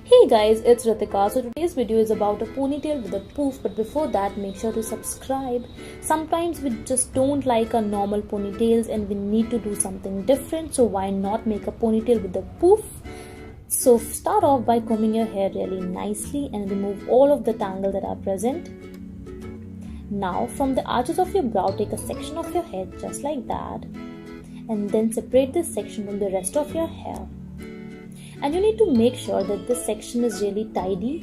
Hey guys, it's Ritika. So today's video is about a ponytail with a poof, but before that make sure to subscribe. Sometimes we just don't like our normal ponytails and we need to do something different, so why not make a ponytail with a poof? So start off by combing your hair really nicely and remove all of the tangle that are present. Now from the arches of your brow, take a section of your head just like that and then separate this section from the rest of your hair. And you need to make sure that this section is really tidy.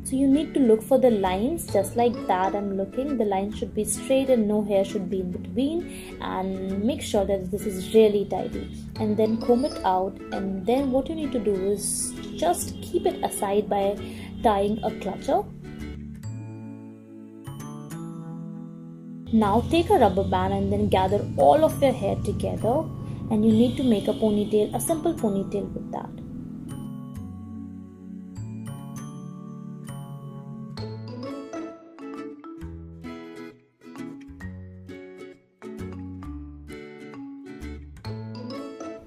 So you need to look for the lines just like that. I'm looking. The line should be straight and no hair should be in between. And make sure that this is really tidy. And then comb it out. And then what you need to do is just keep it aside by tying a clutcher. Now take a rubber band and then gather all of your hair together. And you need to make a ponytail, a simple ponytail with that.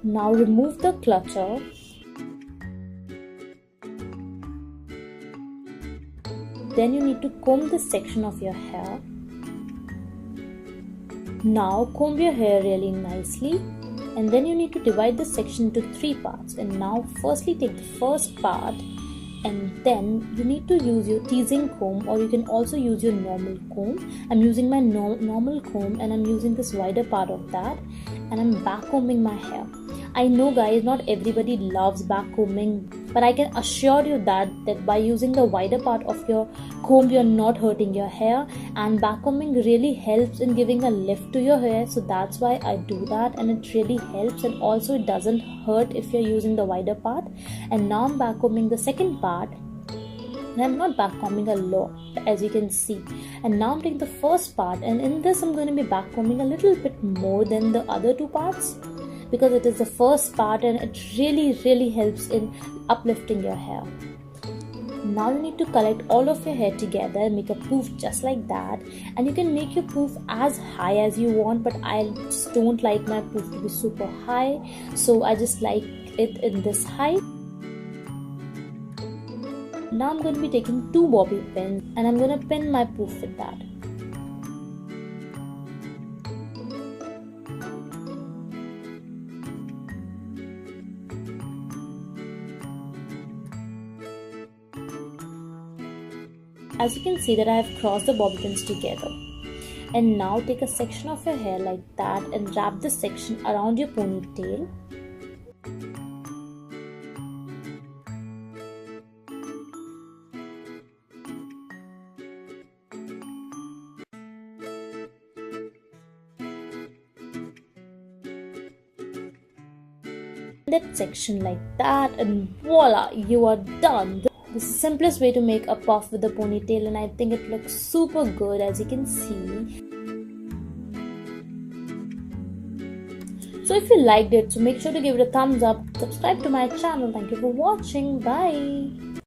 Now remove the clutcher. Then you need to comb this section of your hair. Now comb your hair really nicely. And then you need to divide this section into 3 parts. And now firstly take the first part and then you need to use your teasing comb, or you can also use your normal comb. I'm using my normal comb and I'm using this wider part of that, and I'm back combing my hair. I know guys, not everybody loves back combing, but I can assure you that by using the wider part of your comb, you're not hurting your hair, and back combing really helps in giving a lift to your hair. So that's why I do that, and it really helps, and also it doesn't hurt if you're using the wider part. And now I'm back combing the second part, and I'm not back combing a lot, as you can see. And now I'm taking the first part, and in this I'm going to be back combing a little bit more than the other 2 parts, because it is the first part and it really helps in uplifting your hair. Now you need to collect all of your hair together and make a poof just like that. And you can make your poof as high as you want, but I just don't like my poof to be super high, so I just like it in this height. Now I'm going to be taking 2 bobby pins and I'm going to pin my poof with that. As you can see that I have crossed the bobby pins together. And now take a section of your hair like that and wrap this section around your ponytail. That section like that, and voila, you are done. This is the simplest way to make a puff with a ponytail, and I think it looks super good, as you can see. So if you liked it, so make sure to give it a thumbs up, subscribe to my channel. Thank you for watching. Bye.